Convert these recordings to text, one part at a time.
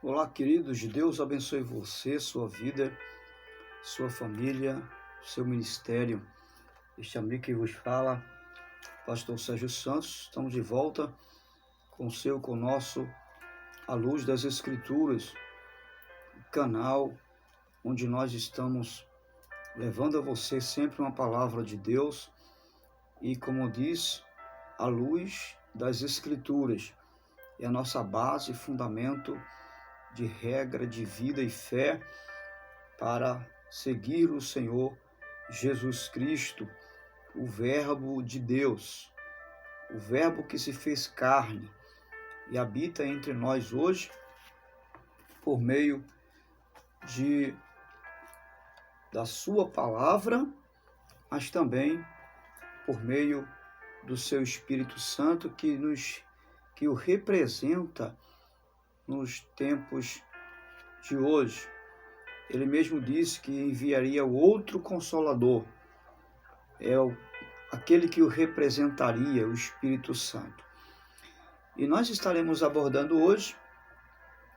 Olá, queridos, Deus abençoe você, sua vida, sua família, seu ministério. Este amigo que vos fala, Pastor Sérgio Santos, estamos de volta com o nosso A Luz das Escrituras, canal onde nós estamos levando a você sempre uma palavra de Deus e, como diz, a luz das Escrituras é a nossa base e fundamento de regra de vida e fé para seguir o Senhor Jesus Cristo, o Verbo de Deus, o Verbo que se fez carne e habita entre nós hoje por meio da sua palavra, mas também por meio do seu Espírito Santo que o representa nos tempos de hoje. Ele mesmo disse que enviaria o outro Consolador, aquele que o representaria, o Espírito Santo. E nós estaremos abordando hoje,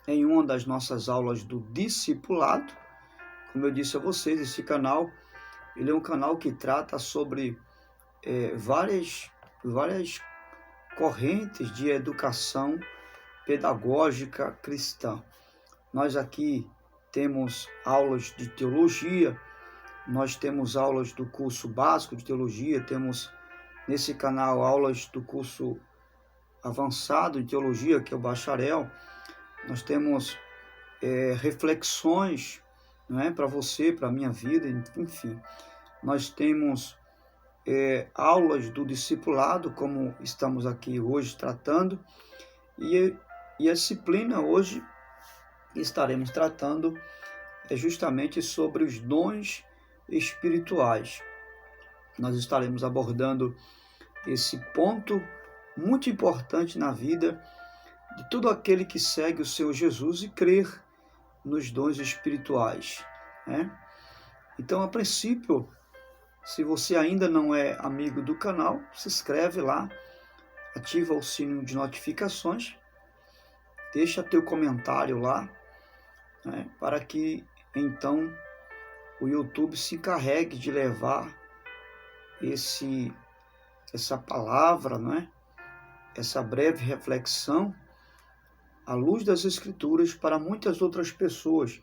em uma das nossas aulas do discipulado, como eu disse a vocês, esse canal, ele é um canal que trata sobre várias correntes de educação pedagógica cristã. Nós aqui temos aulas de teologia, nós temos aulas do curso básico de teologia, temos nesse canal aulas do curso avançado de teologia, que é o bacharel. Nós temos reflexões, não é, para você, para a minha vida, enfim. Nós temos aulas do discipulado, como estamos aqui hoje tratando, e a disciplina hoje estaremos tratando justamente sobre os dons espirituais. Nós estaremos abordando esse ponto muito importante na vida de todo aquele que segue o Senhor Jesus e crer nos dons espirituais, né? Então, a princípio, se você ainda não é amigo do canal, se inscreve lá, ativa o sino de notificações, deixa teu comentário lá, né, para que então o YouTube se encarregue de levar essa palavra, né, essa breve reflexão à luz das Escrituras para muitas outras pessoas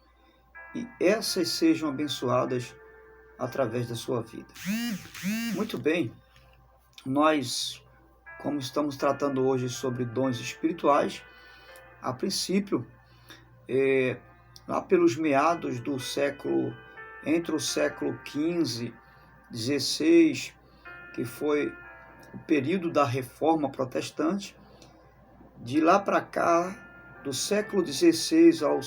e essas sejam abençoadas através da sua vida. Muito bem, nós, como estamos tratando hoje sobre dons espirituais, a princípio, lá pelos meados do século, entre o século XV, XVI, que foi o período da Reforma Protestante, de lá para cá, do século XVI ao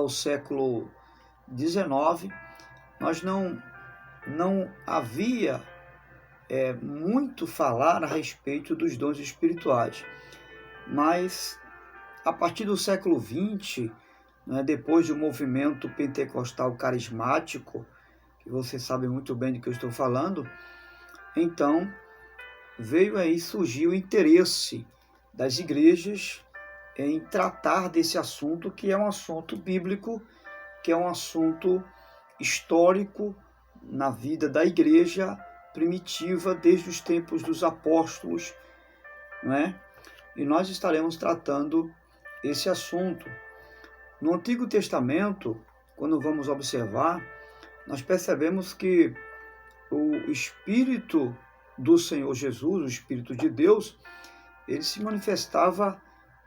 século XIX, nós não havia muito falar a respeito dos dons espirituais. Mas, a partir do século XX, né, depois do movimento pentecostal carismático, que você sabe muito bem do que eu estou falando, então veio aí surgir o interesse das igrejas em tratar desse assunto, que é um assunto bíblico, que é um assunto histórico na vida da igreja primitiva, desde os tempos dos apóstolos, não é? E nós estaremos tratando esse assunto. No Antigo Testamento, quando vamos observar, nós percebemos que o Espírito do Senhor Jesus, o Espírito de Deus, ele se manifestava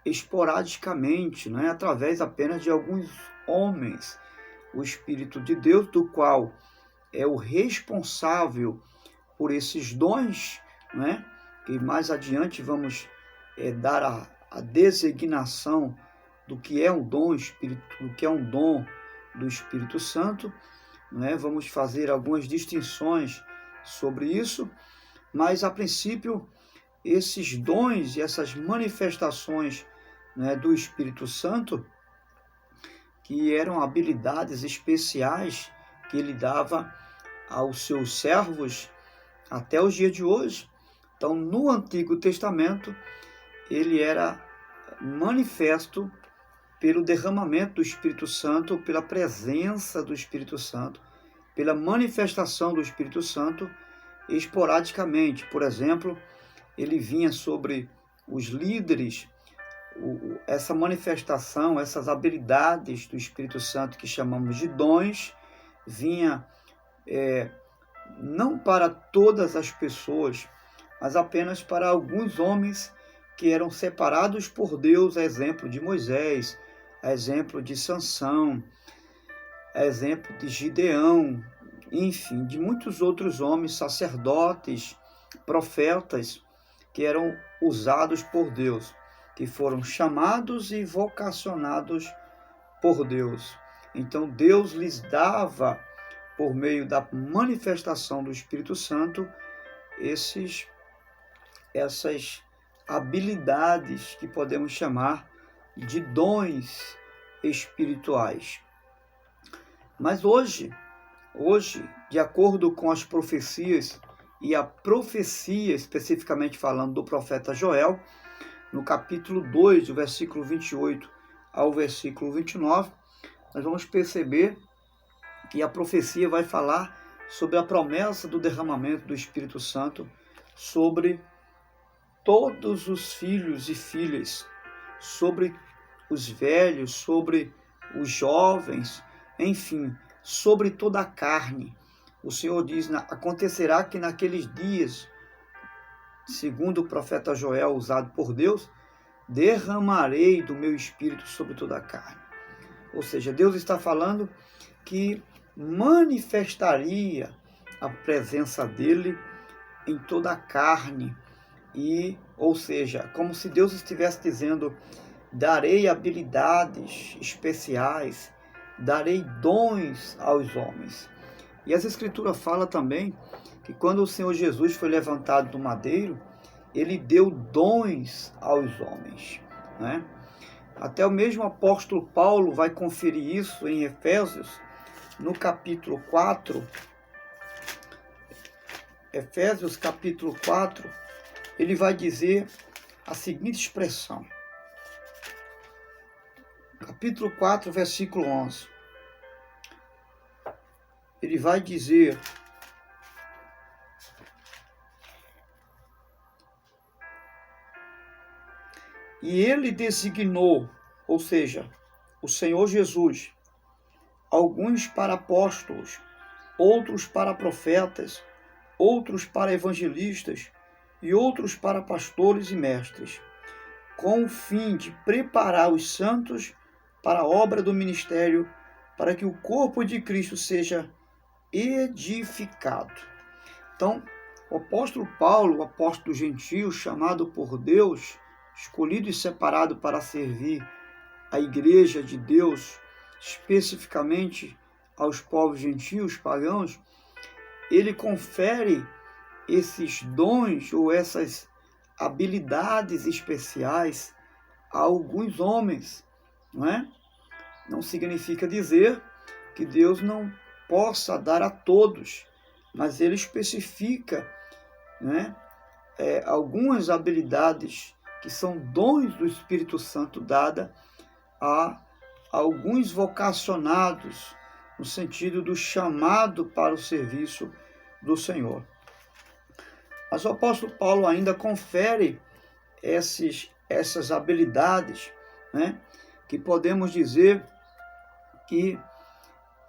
esporadicamente, né, através apenas de alguns homens. O Espírito de Deus, do qual é o responsável por esses dons, né, que mais adiante vamos dar a designação do que é um dom do Espírito Santo, né? Vamos fazer algumas distinções sobre isso, mas a princípio esses dons e essas manifestações, né, do Espírito Santo, que eram habilidades especiais que ele dava aos seus servos até os dias de hoje. Então, no Antigo Testamento, ele era manifesto pelo derramamento do Espírito Santo, pela presença do Espírito Santo, pela manifestação do Espírito Santo esporadicamente. Por exemplo, ele vinha sobre os líderes, essa manifestação, essas habilidades do Espírito Santo que chamamos de dons, vinha não para todas as pessoas, mas apenas para alguns homens que eram separados por Deus, a exemplo de Moisés, a exemplo de Sansão, a exemplo de Gideão, enfim, de muitos outros homens, sacerdotes, profetas, que eram usados por Deus, que foram chamados e vocacionados por Deus. Então Deus lhes dava, por meio da manifestação do Espírito Santo, essas habilidades que podemos chamar de dons espirituais. Mas hoje, de acordo com as profecias, e a profecia especificamente falando do profeta Joel, no capítulo 2, do versículo 28 ao versículo 29, nós vamos perceber que a profecia vai falar sobre a promessa do derramamento do Espírito Santo sobre todos os filhos e filhas, sobre os velhos, sobre os jovens, enfim, sobre toda a carne. O Senhor diz, acontecerá que naqueles dias, segundo o profeta Joel, usado por Deus, derramarei do meu Espírito sobre toda a carne. Ou seja, Deus está falando que manifestaria a presença dele em toda a carne. Ou seja, como se Deus estivesse dizendo, darei habilidades especiais, darei dons aos homens. E as Escrituras falam também que quando o Senhor Jesus foi levantado do madeiro, ele deu dons aos homens, né? Até o mesmo apóstolo Paulo vai conferir isso em Efésios, no capítulo 4. Efésios capítulo 4, ele vai dizer a seguinte expressão. Capítulo 4, versículo 11. Ele vai dizer: e ele designou, ou seja, o Senhor Jesus, alguns para apóstolos, outros para profetas, outros para evangelistas e outros para pastores e mestres, com o fim de preparar os santos para a obra do ministério, para que o corpo de Cristo seja edificado. Então, o apóstolo Paulo, o apóstolo gentil, chamado por Deus, escolhido e separado para servir a igreja de Deus, especificamente aos povos gentios, pagãos, ele confere esses dons ou essas habilidades especiais a alguns homens, não é? Não significa dizer que Deus não possa dar a todos, mas ele especifica, né, algumas habilidades que são dons do Espírito Santo dada a alguns vocacionados, no sentido do chamado para o serviço do Senhor. Mas o apóstolo Paulo ainda confere essas habilidades, né, que podemos dizer que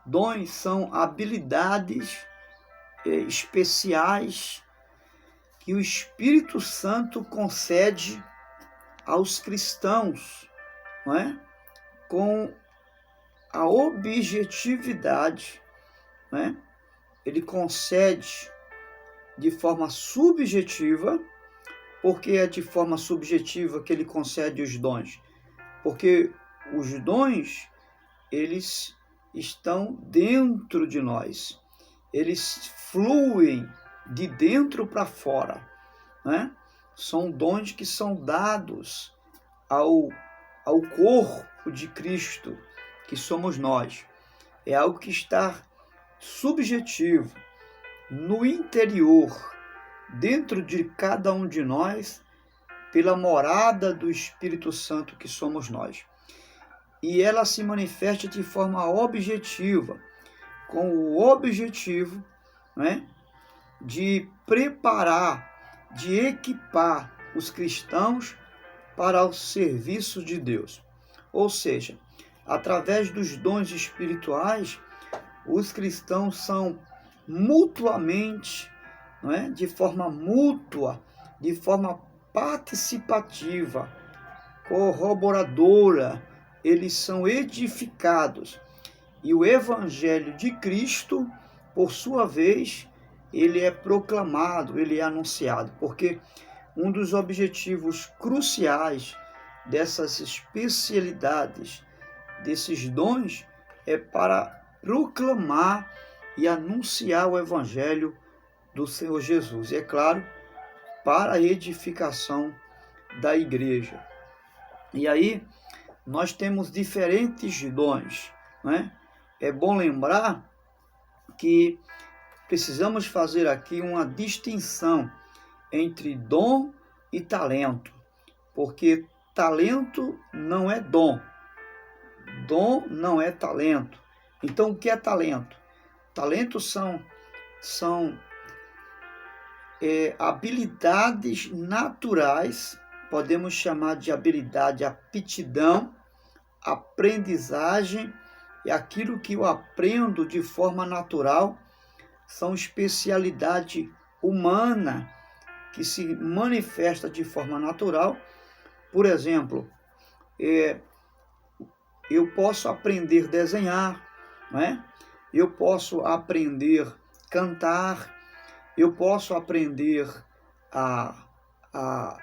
dons são habilidades especiais que o Espírito Santo concede aos cristãos, não é? Com a objetividade, né? Ele concede de forma subjetiva. Porque é de forma subjetiva que ele concede os dons? Porque os dons, eles estão dentro de nós. Eles fluem de dentro para fora, né? São dons que são dados ao corpo de Cristo, que somos nós. É algo que está subjetivo, no interior, dentro de cada um de nós, pela morada do Espírito Santo que somos nós. E ela se manifesta de forma objetiva, com o objetivo, né, de preparar, de equipar os cristãos para o serviço de Deus. Ou seja, através dos dons espirituais, os cristãos são mutuamente, né, de forma mútua, de forma participativa, corroboradora, eles são edificados. E o Evangelho de Cristo, por sua vez, ele é proclamado, ele é anunciado, porque um dos objetivos cruciais dessas especialidades, desses dons, é para proclamar e anunciar o Evangelho do Senhor Jesus. E, é claro, para a edificação da igreja. E aí, nós temos diferentes dons, né? É bom lembrar que precisamos fazer aqui uma distinção entre dom e talento, porque talento não é dom, dom não é talento. Então, o que é talento? Talentos são habilidades naturais, podemos chamar de habilidade, aptidão, aprendizagem, e aquilo que eu aprendo de forma natural, são especialidade humana que se manifesta de forma natural. Por exemplo, eu posso aprender a desenhar, né? Eu posso aprender a cantar, eu posso aprender a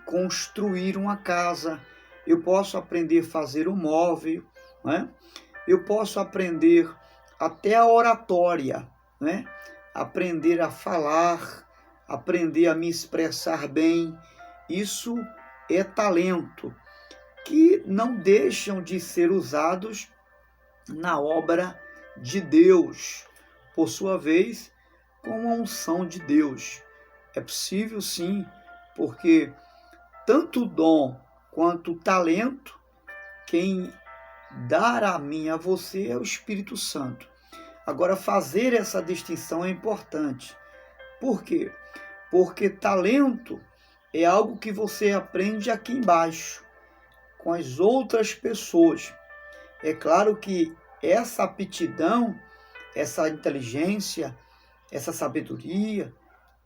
construir uma casa, eu posso aprender a fazer um móvel, né? Eu posso aprender até a oratória, né? Aprender a falar, aprender a me expressar bem. Isso é talento, que não deixam de ser usados na obra de Deus, por sua vez, com a unção de Deus. É possível sim, porque tanto o dom quanto o talento, quem dá a mim, a você, é o Espírito Santo. Agora, fazer essa distinção é importante. Por quê? Porque talento é algo que você aprende aqui embaixo, com as outras pessoas. É claro que essa aptidão, essa inteligência, essa sabedoria,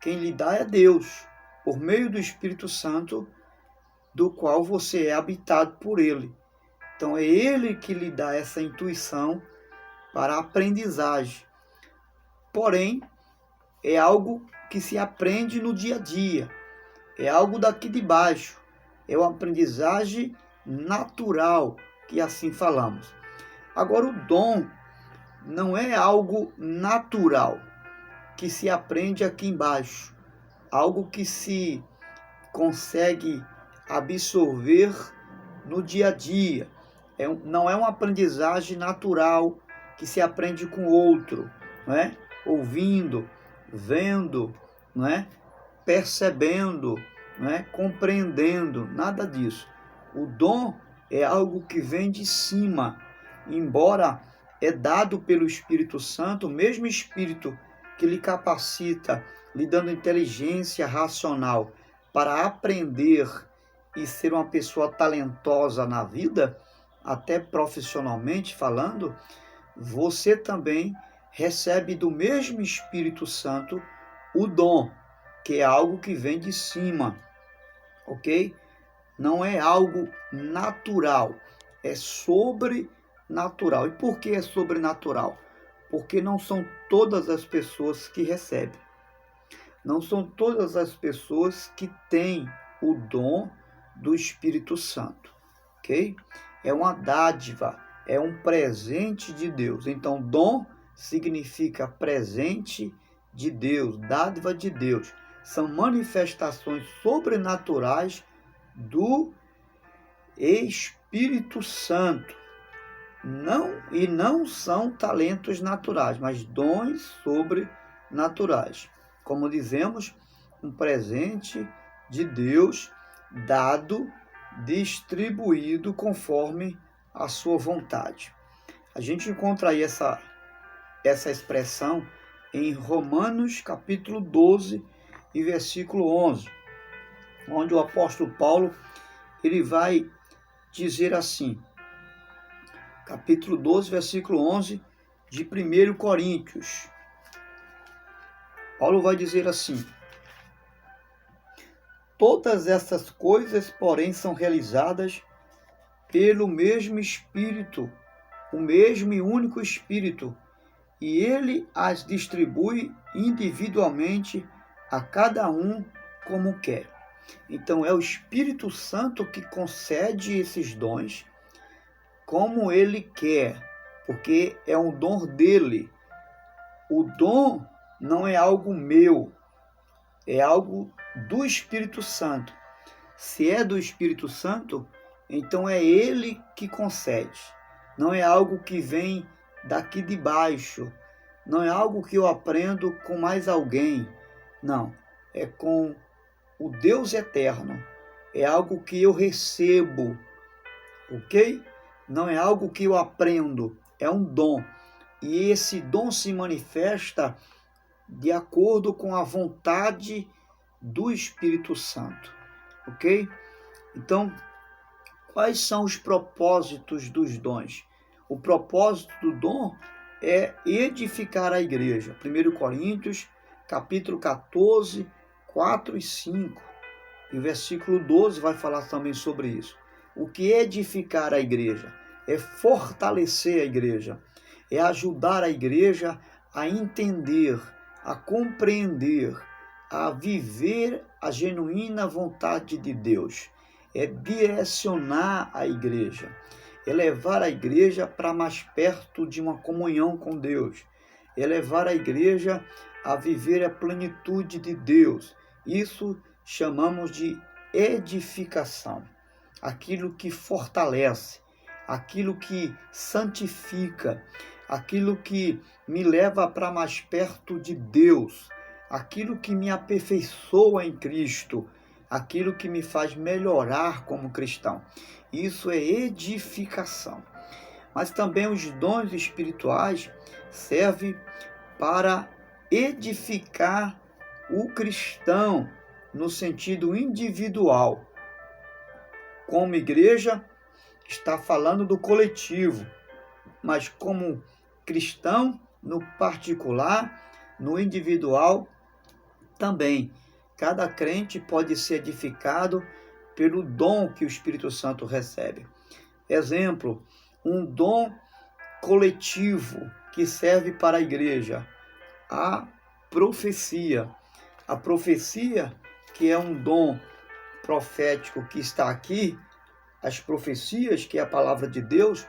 quem lhe dá é Deus, por meio do Espírito Santo, do qual você é habitado por Ele. Então é Ele que lhe dá essa intuição para a aprendizagem. Porém, é algo que se aprende no dia a dia, é algo daqui de baixo, é uma aprendizagem natural, que assim falamos. Agora, o dom não é algo natural, que se aprende aqui embaixo, algo que se consegue absorver no dia a dia. Não é uma aprendizagem natural que se aprende com o outro, não é? Ouvindo, vendo, não é? Percebendo, não é? Compreendendo, nada disso. O dom é algo que vem de cima, embora é dado pelo Espírito Santo, o mesmo Espírito que lhe capacita, lhe dando inteligência racional para aprender e ser uma pessoa talentosa na vida, até profissionalmente falando, você também recebe do mesmo Espírito Santo o dom, que é algo que vem de cima, ok? Não é algo natural, é sobrenatural. E por que é sobrenatural? Porque não são todas as pessoas que recebem. Não são todas as pessoas que têm o dom do Espírito Santo, ok? É uma dádiva, é um presente de Deus. Então, dom significa presente de Deus, dádiva de Deus. São manifestações sobrenaturais do Espírito Santo. Não são talentos naturais, mas dons sobrenaturais. Como dizemos, um presente de Deus, dado, distribuído conforme a sua vontade. A gente encontra aí essa expressão em Romanos capítulo 12 e versículo 11, onde o apóstolo Paulo ele vai dizer assim, capítulo 12, versículo 11 de 1 Coríntios. Paulo vai dizer assim: todas essas coisas, porém, são realizadas pelo mesmo Espírito, o mesmo e único Espírito, e ele as distribui individualmente a cada um como quer. Então é o Espírito Santo que concede esses dons como ele quer, porque é um dom dele. O dom não é algo meu, é algo do Espírito Santo. Se é do Espírito Santo, então é ele que concede. Não é algo que vem daqui de baixo. Não é algo que eu aprendo com mais alguém. Não, é com o Deus eterno. É algo que eu recebo, ok? Não é algo que eu aprendo, é um dom. E esse dom se manifesta de acordo com a vontade do Espírito Santo, ok? Então, quais são os propósitos dos dons? O propósito do dom é edificar a igreja. 1 Coríntios, capítulo 14, 4 e 5. E o versículo 12 vai falar também sobre isso. O que é edificar a igreja? É fortalecer a igreja. É ajudar a igreja a entender, a compreender, a viver a genuína vontade de Deus. É direcionar a igreja. É levar a igreja para mais perto de uma comunhão com Deus. É levar a igreja a viver a plenitude de Deus. Isso chamamos de edificação. Aquilo que fortalece, aquilo que santifica, aquilo que me leva para mais perto de Deus, aquilo que me aperfeiçoa em Cristo, aquilo que me faz melhorar como cristão. Isso é edificação. Mas também os dons espirituais servem para edificar o cristão no sentido individual. Como igreja, está falando do coletivo, mas como cristão, no particular, no individual, também. Cada crente pode ser edificado pelo dom que o Espírito Santo recebe. Exemplo, um dom coletivo que serve para a igreja, a profecia. A profecia, que é um dom profético que está aqui, as profecias, que é a palavra de Deus,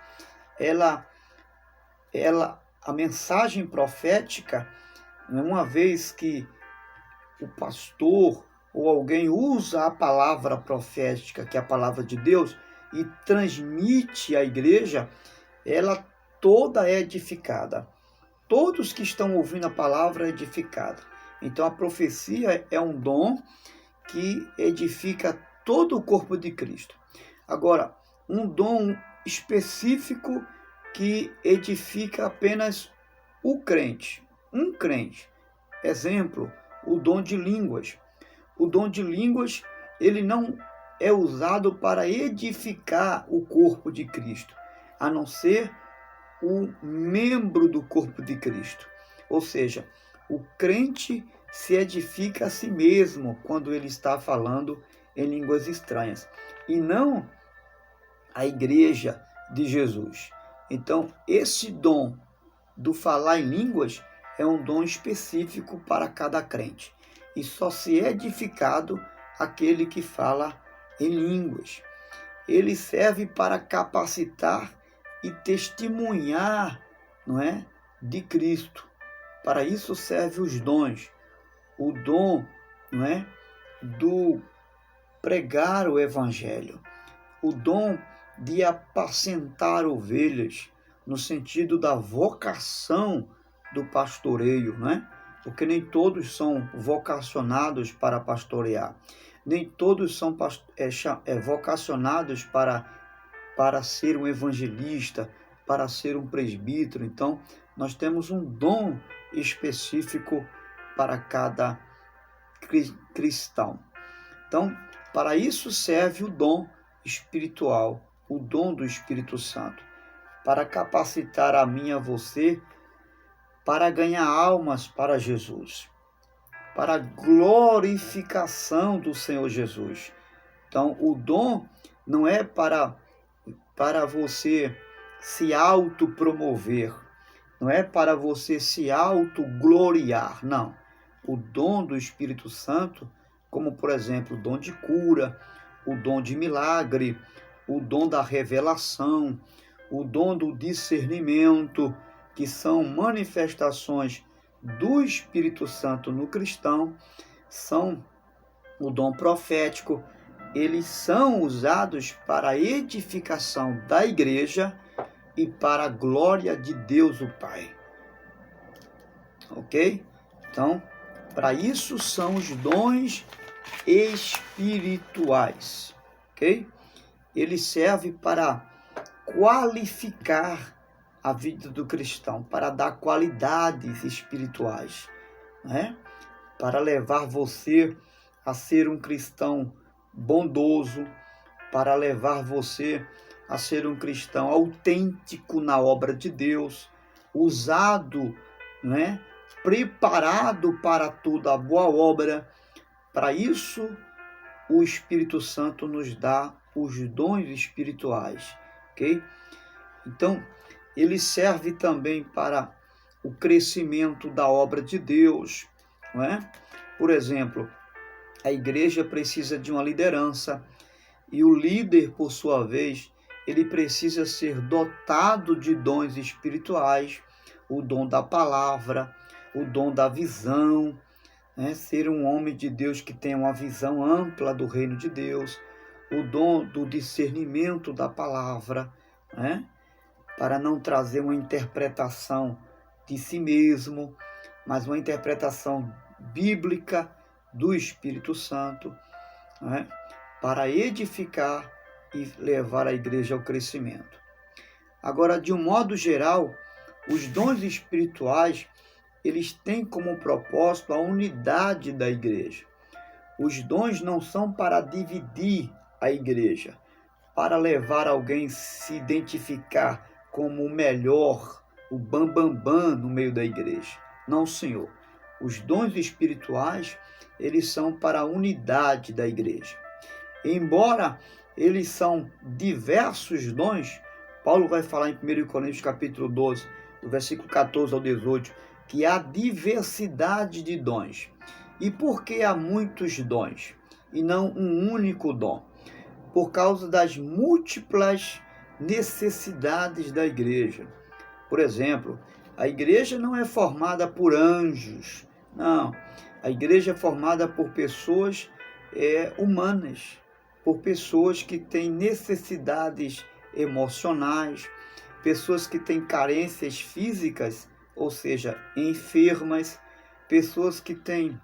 a mensagem profética, uma vez que o pastor ou alguém usa a palavra profética, que é a palavra de Deus, e transmite à igreja, ela toda é edificada. Todos que estão ouvindo a palavra é edificada. Então a profecia é um dom que edifica todo o corpo de Cristo. Agora, um dom específico que edifica apenas o crente, um crente. Exemplo, o dom de línguas. O dom de línguas, ele não é usado para edificar o corpo de Cristo, a não ser o membro do corpo de Cristo. Ou seja, o crente se edifica a si mesmo quando ele está falando em línguas estranhas, e não a igreja de Jesus. Então, esse dom do falar em línguas é um dom específico para cada crente, e só se é edificado aquele que fala em línguas. Ele serve para capacitar e testemunhar, não é, de Cristo. Para isso servem os dons. O dom, não é, do pregar o evangelho. O dom de apacentar ovelhas, no sentido da vocação do pastoreio, não é? Porque nem todos são vocacionados para pastorear. nem todos são vocacionados para ser um evangelista, para ser um presbítero. Então, nós temos um dom específico para cada cristão. Então, para isso serve o dom espiritual, o dom do Espírito Santo, para capacitar a mim e a você para ganhar almas para Jesus, para a glorificação do Senhor Jesus. Então, o dom não é para você se autopromover, não é para você se autogloriar, não. O dom do Espírito Santo, como por exemplo o dom de cura, o dom de milagre, o dom da revelação, o dom do discernimento, que são manifestações do Espírito Santo no cristão, são o dom profético, eles são usados para a edificação da igreja e para a glória de Deus o Pai. Ok? Então, para isso são os dons espirituais. Ok? Ele serve para qualificar a vida do cristão, para dar qualidades espirituais, né? Para levar você a ser um cristão bondoso, para levar você a ser um cristão autêntico na obra de Deus, usado, né? Preparado para toda a boa obra. Para isso, o Espírito Santo nos dá os dons espirituais, ok? Então, ele serve também para o crescimento da obra de Deus, não é? Por exemplo, a igreja precisa de uma liderança e o líder, por sua vez, ele precisa ser dotado de dons espirituais, o dom da palavra, o dom da visão, né? Ser um homem de Deus que tenha uma visão ampla do reino de Deus, o dom do discernimento da palavra, né? Para não trazer uma interpretação de si mesmo, mas uma interpretação bíblica do Espírito Santo, né? Para edificar e levar a igreja ao crescimento. Agora, de um modo geral, os dons espirituais, eles têm como propósito a unidade da igreja. Os dons não são para dividir a igreja, para levar alguém a se identificar como o melhor, o bambambam no meio da igreja. Não, Senhor. Os dons espirituais, eles são para a unidade da igreja. Embora eles são diversos dons, Paulo vai falar em 1 Coríntios capítulo 12, do versículo 14 ao 18, que há diversidade de dons. E por que há muitos dons e não um único dom? Por causa das múltiplas necessidades da igreja. Por exemplo, a igreja não é formada por anjos, não. A igreja é formada por pessoas humanas, por pessoas que têm necessidades emocionais, pessoas que têm carências físicas, ou seja, enfermas, pessoas que têm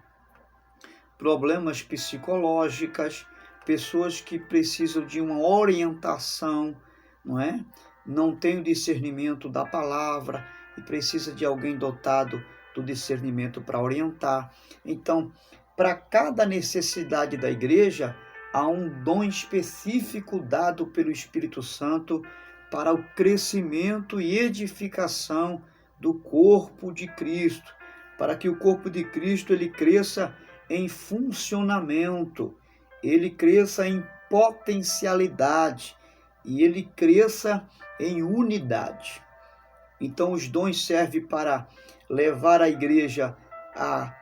problemas psicológicos, pessoas que precisam de uma orientação, não é? Não tem o discernimento da palavra e precisa de alguém dotado do discernimento para orientar. Então, para cada necessidade da igreja, há um dom específico dado pelo Espírito Santo para o crescimento e edificação do corpo de Cristo, para que o corpo de Cristo ele cresça em funcionamento, ele cresça em potencialidade e ele cresça em unidade. Então os dons servem para levar a igreja a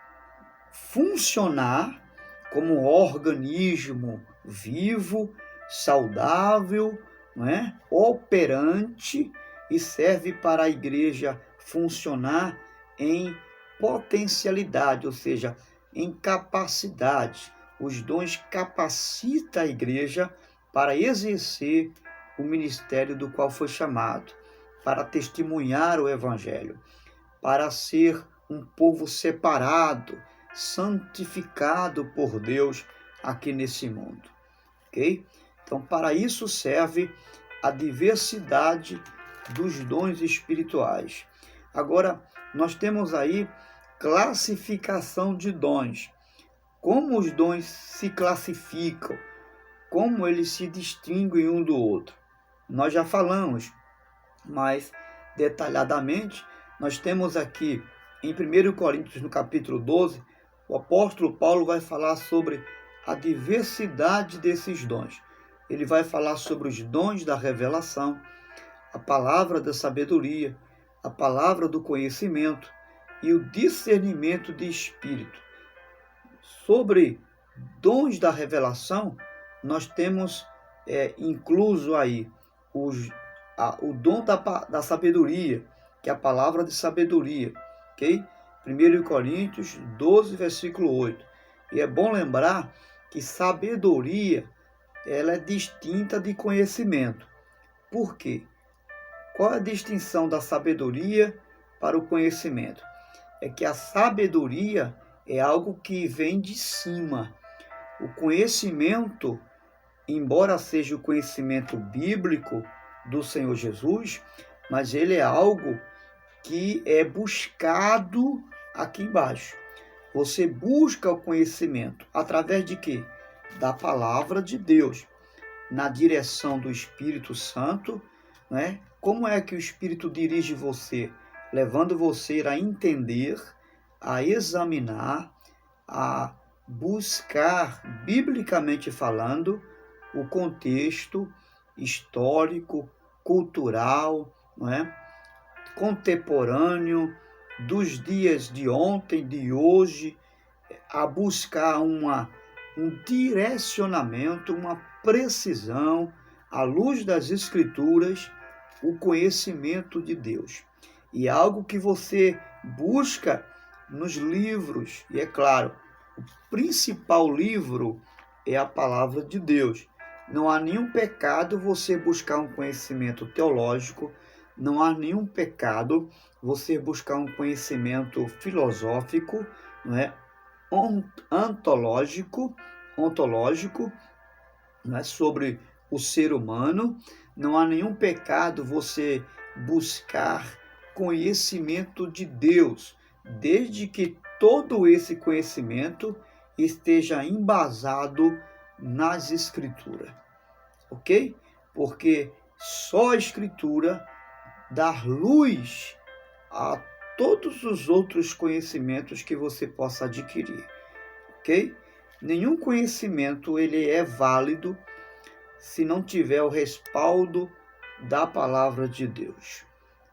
funcionar como um organismo vivo, saudável, não é? Operante, e serve para a igreja funcionar em potencialidade, ou seja, em capacidade. Os dons capacitam a igreja para exercer o ministério do qual foi chamado, para testemunhar o evangelho, para ser um povo separado, santificado por Deus, aqui nesse mundo, ok? Então, para isso serve a diversidade dos dons espirituais. Agora, nós temos aí classificação de dons. Como os dons se classificam, como eles se distinguem um do outro. Nós já falamos, mas detalhadamente, nós temos aqui em 1 Coríntios, no capítulo 12, o apóstolo Paulo vai falar sobre a diversidade desses dons. Ele vai falar sobre os dons da revelação, a palavra da sabedoria, a palavra do conhecimento e o discernimento de espírito. Sobre dons da revelação, nós temos incluso aí o dom da sabedoria, que é a palavra de sabedoria, ok? 1 Coríntios 12, versículo 8. E é bom lembrar que sabedoria, ela é distinta de conhecimento. Por quê? Qual é a distinção da sabedoria para o conhecimento? É que a sabedoria é algo que vem de cima. O conhecimento, embora seja o conhecimento bíblico do Senhor Jesus, mas ele é algo que é buscado aqui embaixo. Você busca o conhecimento através de quê? Da palavra de Deus, na direção do Espírito Santo, né? Como é que o Espírito dirige você? Levando você a entender, a examinar, a buscar, biblicamente falando, o contexto histórico, cultural, não é? Contemporâneo, dos dias de ontem, de hoje, a buscar um direcionamento, uma precisão, à luz das Escrituras, o conhecimento de Deus. E é algo que você busca nos livros, e é claro, o principal livro é a palavra de Deus. Não há nenhum pecado você buscar um conhecimento teológico, não há nenhum pecado você buscar um conhecimento filosófico, não é? Ontológico, não é? Sobre o ser humano. Não há nenhum pecado você buscar conhecimento de Deus, desde que todo esse conhecimento esteja embasado nas Escrituras, ok? Porque só a Escritura dá luz a todos os outros conhecimentos que você possa adquirir, ok? Nenhum conhecimento ele é válido se não tiver o respaldo da palavra de Deus,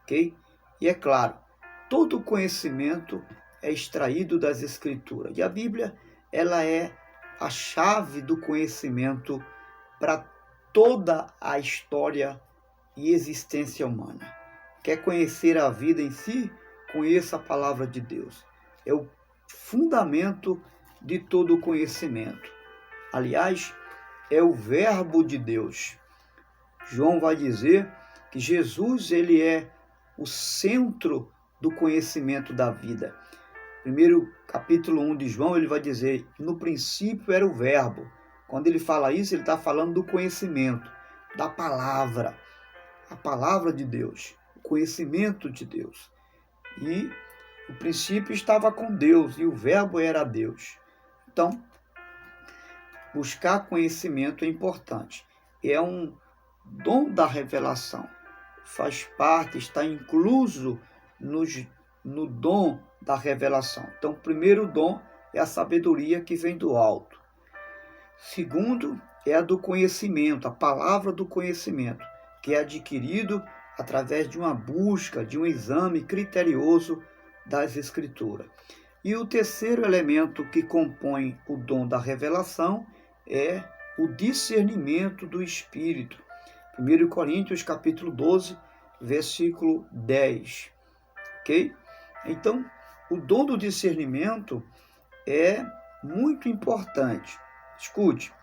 ok? E é claro, todo conhecimento é extraído das Escrituras. E a Bíblia, ela é a chave do conhecimento para toda a história e existência humana. Quer conhecer a vida em si? Conheça a palavra de Deus. É o fundamento de todo o conhecimento. Aliás, é o verbo de Deus. João vai dizer que Jesus ele é o centro do conhecimento da vida. Primeiro capítulo 1 de João, ele vai dizer, no princípio era o verbo. Quando ele fala isso, ele está falando do conhecimento, da palavra, a palavra de Deus, o conhecimento de Deus. E o princípio estava com Deus e o verbo era Deus. Então, buscar conhecimento é importante. É um dom da revelação. Faz parte, está incluso no dom da revelação. Então, o primeiro dom é a sabedoria que vem do alto. Segundo, é a do conhecimento, a palavra do conhecimento, que é adquirido através de uma busca, de um exame criterioso das Escrituras. E o terceiro elemento que compõe o dom da revelação é o discernimento do Espírito. 1 Coríntios capítulo 12, versículo 10. Ok? Então, o dom do discernimento é muito importante. Escute,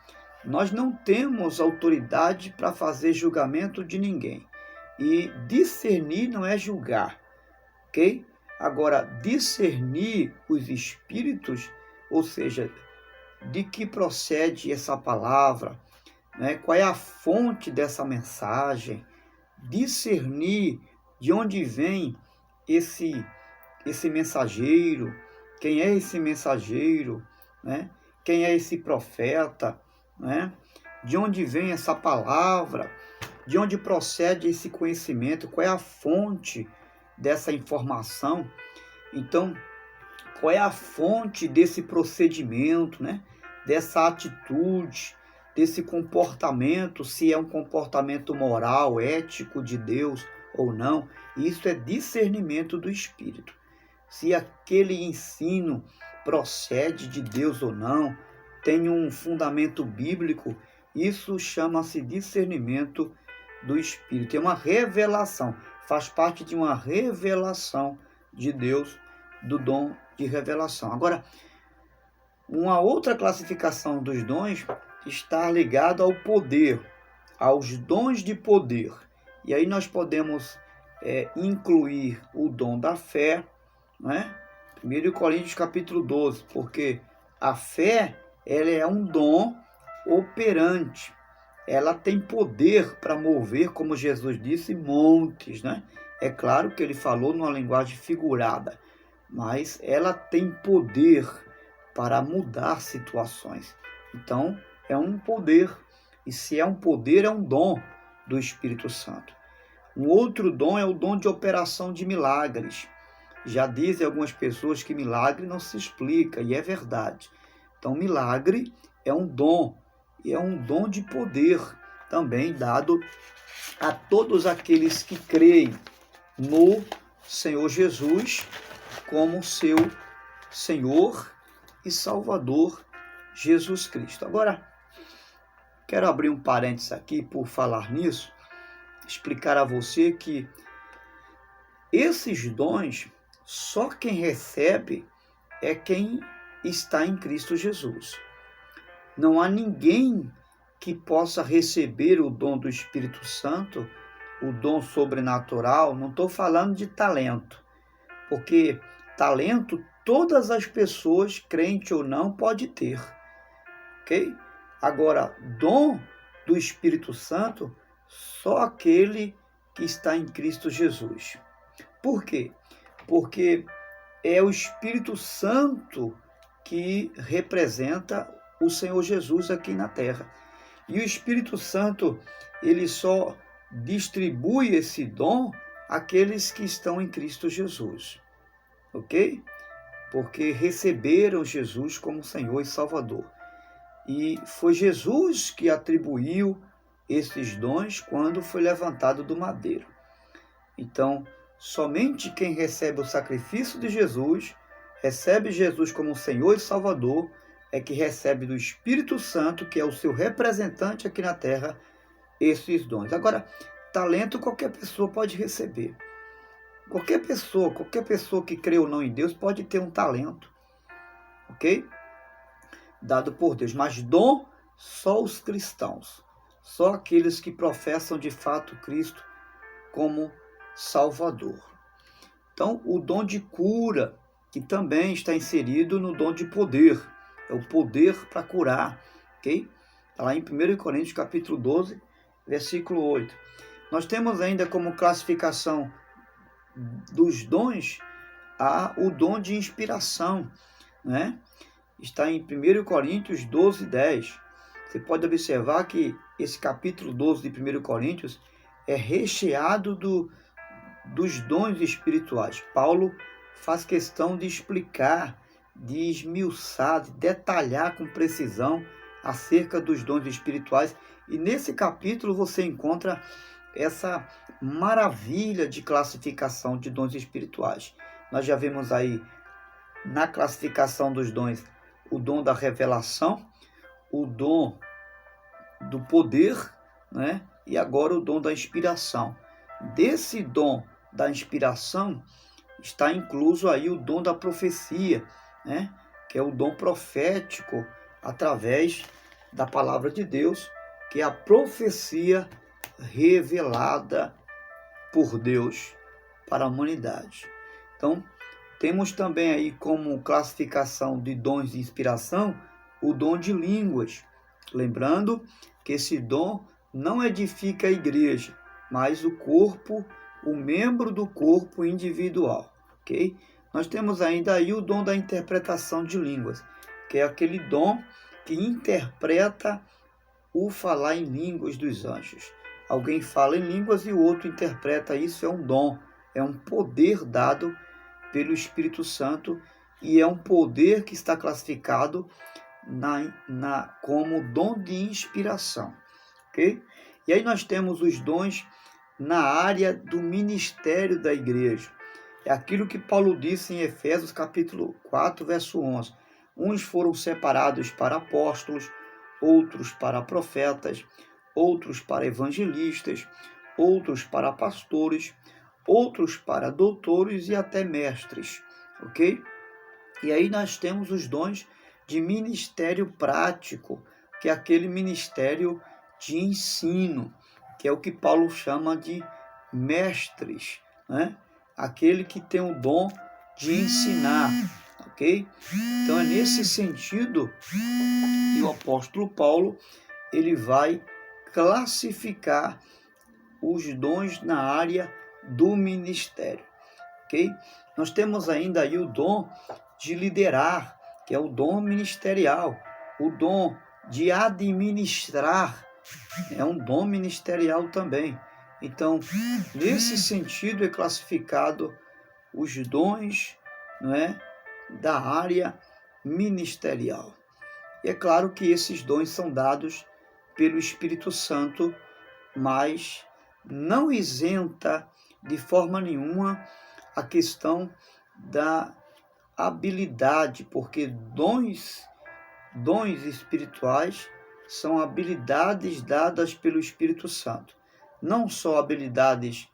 nós não temos autoridade para fazer julgamento de ninguém. E discernir não é julgar, ok? Agora, discernir os espíritos, ou seja, de que procede essa palavra, né? Qual é a fonte dessa mensagem, discernir de onde vem esse mensageiro, quem é esse mensageiro, né? Quem é esse profeta, né? De onde vem essa palavra, de onde procede esse conhecimento, qual é a fonte dessa informação. Então, qual é a fonte desse procedimento, né? Dessa atitude, desse comportamento, se é um comportamento moral, ético de Deus ou não. Isso é discernimento do Espírito. Se aquele ensino procede de Deus ou não, tem um fundamento bíblico, isso chama-se discernimento do Espírito. É uma revelação, faz parte de uma revelação de Deus, do dom de revelação. Agora, uma outra classificação dos dons está ligada ao poder, aos dons de poder. E aí nós podemos incluir o dom da fé, né? 1 Coríntios capítulo 12, porque a fé, ela é um dom operante. Ela tem poder para mover, como Jesus disse, montes, né? É claro que ele falou numa linguagem figurada, mas ela tem poder para mudar situações. Então, é um poder. E se é um poder, é um dom do Espírito Santo. Um outro dom é o dom de operação de milagres. Já dizem algumas pessoas que milagre não se explica, e é verdade. Então, milagre é um dom, e é um dom de poder também dado a todos aqueles que creem no Senhor Jesus como seu Senhor e Salvador Jesus Cristo. Agora, quero abrir um parênteses aqui por falar nisso, explicar a você que esses dons, só quem recebe é quem está em Cristo Jesus. Não há ninguém que possa receber o dom do Espírito Santo, o dom sobrenatural. Não estou falando de talento, porque talento todas as pessoas, crente ou não, pode ter, ok? Agora, dom do Espírito Santo, só aquele que está em Cristo Jesus. Por quê? Porque é o Espírito Santo que representa o Senhor Jesus aqui na terra. E o Espírito Santo, ele só distribui esse dom àqueles que estão em Cristo Jesus. Ok? Porque receberam Jesus como Senhor e Salvador. E foi Jesus que atribuiu esses dons quando foi levantado do madeiro. Então, somente quem recebe o sacrifício de Jesus, recebe Jesus como Senhor e Salvador, é que recebe do Espírito Santo, que é o seu representante aqui na terra, esses dons. Agora, talento qualquer pessoa pode receber. Qualquer pessoa que crê ou não em Deus pode ter um talento, ok? Dado por Deus. Mas dom, só os cristãos. Só aqueles que professam de fato Cristo como Salvador. Então, o dom de cura, que também está inserido no dom de poder. É o poder para curar, ok? Está lá em 1 Coríntios capítulo 12, versículo 8. Nós temos ainda como classificação dos dons o dom de inspiração, né? Está em 1 Coríntios 12, 10. Você pode observar que esse capítulo 12 de 1 Coríntios é recheado dos dons espirituais. Paulo faz questão de explicar, de esmiuçar, de detalhar com precisão acerca dos dons espirituais. E nesse capítulo você encontra essa maravilha de classificação de dons espirituais. Nós já vimos aí na classificação dos dons o dom da revelação, o dom do poder, né? E agora o dom da inspiração. Desse dom da inspiração está incluso aí o dom da profecia, né? Que é o dom profético através da palavra de Deus, que é a profecia revelada por Deus para a humanidade. Então, temos também aí como classificação de dons de inspiração o dom de línguas. Lembrando que esse dom não edifica a igreja, mas o corpo, o membro do corpo individual, ok? Nós temos ainda aí o dom da interpretação de línguas, que é aquele dom que interpreta o falar em línguas dos anjos. Alguém fala em línguas e o outro interpreta. Isso é um dom, é um poder dado pelo Espírito Santo e é um poder que está classificado como dom de inspiração, ok? E aí nós temos os dons na área do ministério da igreja. É aquilo que Paulo disse em Efésios capítulo 4, verso 11. Uns foram separados para apóstolos, outros para profetas, outros para evangelistas, outros para pastores, outros para doutores e até mestres, ok? E aí nós temos os dons de ministério prático, que é aquele ministério de ensino, que é o que Paulo chama de mestres, né? Aquele que tem o dom de ensinar, ok? Então é nesse sentido que o apóstolo Paulo ele vai classificar os dons na área do ministério, ok? Nós temos ainda aí o dom de liderar, que é o dom ministerial, o dom de administrar, é um dom ministerial também. Então, nesse sentido é classificado os dons, não é, da área ministerial. E é claro que esses dons são dados pelo Espírito Santo, mas não isenta de forma nenhuma a questão da habilidade, porque dons espirituais são habilidades dadas pelo Espírito Santo. Não só habilidades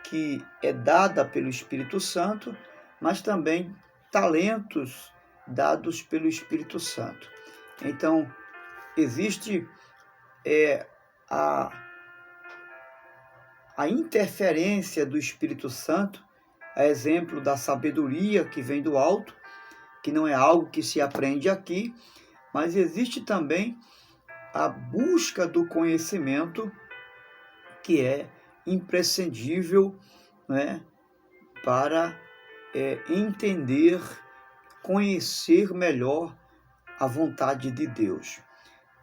que é dada pelo Espírito Santo, mas também talentos dados pelo Espírito Santo. Então, existe a interferência do Espírito Santo, a exemplo da sabedoria que vem do alto, que não é algo que se aprende aqui, mas existe também a busca do conhecimento, que é imprescindível, né, para entender, conhecer melhor a vontade de Deus.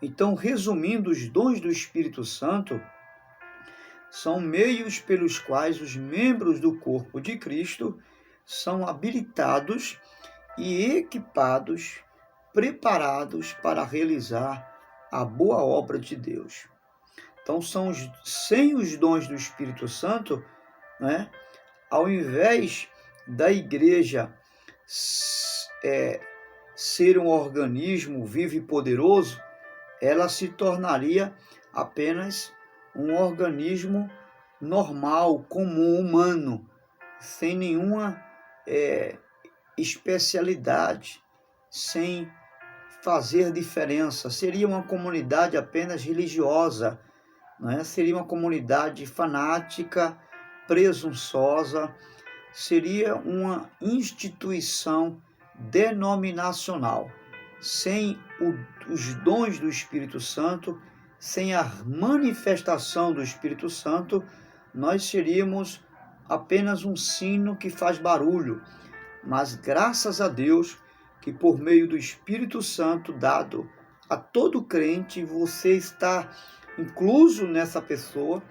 Então, resumindo, os dons do Espírito Santo são meios pelos quais os membros do corpo de Cristo são habilitados e equipados, preparados para realizar a boa obra de Deus. Então, sem os dons do Espírito Santo, né, ao invés da igreja ser um organismo vivo e poderoso, ela se tornaria apenas um organismo normal, comum, humano, sem nenhuma especialidade, sem fazer diferença. Seria uma comunidade apenas religiosa, né? Seria uma comunidade fanática, presunçosa, seria uma instituição denominacional. Sem os dons do Espírito Santo, sem a manifestação do Espírito Santo, nós seríamos apenas um sino que faz barulho. Mas graças a Deus que por meio do Espírito Santo dado a todo crente, você está incluso nessa pessoa,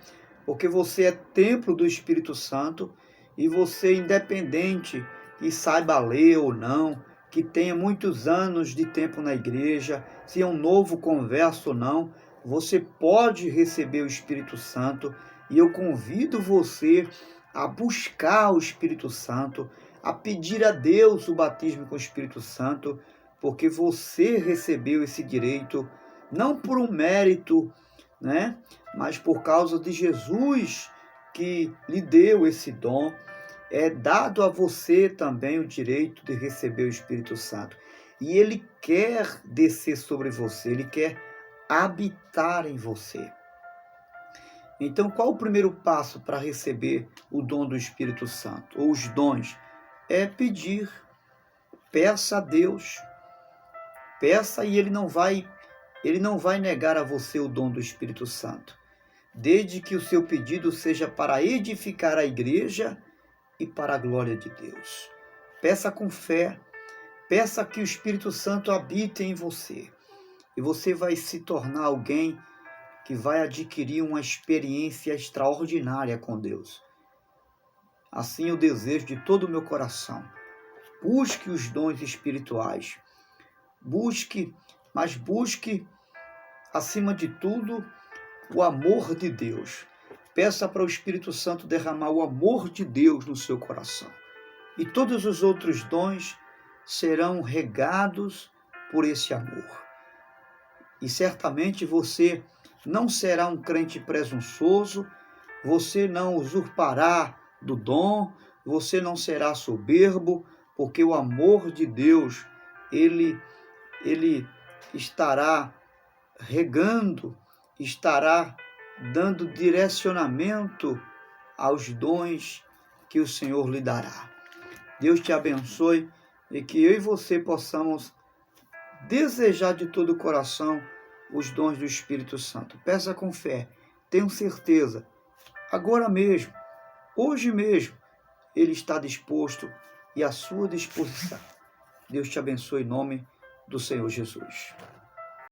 porque você é templo do Espírito Santo e você, independente que saiba ler ou não, que tenha muitos anos de tempo na igreja, se é um novo converso ou não, você pode receber o Espírito Santo e eu convido você a buscar o Espírito Santo, a pedir a Deus o batismo com o Espírito Santo, porque você recebeu esse direito não por um mérito, né, mas por causa de Jesus que lhe deu esse dom. É dado a você também o direito de receber o Espírito Santo. E ele quer descer sobre você, ele quer habitar em você. Então, qual o primeiro passo para receber o dom do Espírito Santo, ou os dons? É pedir. Peça a Deus. Peça e ele não vai negar a você o dom do Espírito Santo, desde que o seu pedido seja para edificar a igreja e para a glória de Deus. Peça com fé, peça que o Espírito Santo habite em você, e você vai se tornar alguém que vai adquirir uma experiência extraordinária com Deus. Assim eu desejo de todo o meu coração. Busque os dons espirituais. Busque, mas busque, acima de tudo, o amor de Deus. Peça para o Espírito Santo derramar o amor de Deus no seu coração. E todos os outros dons serão regados por esse amor. E certamente você não será um crente presunçoso, você não usurpará do dom, você não será soberbo, porque o amor de Deus, ele estará regando, estará dando direcionamento aos dons que o Senhor lhe dará. Deus te abençoe e que eu e você possamos desejar de todo o coração os dons do Espírito Santo. Peça com fé, tenho certeza, agora mesmo, hoje mesmo, Ele está disposto e à sua disposição. Deus te abençoe em nome do Senhor Jesus.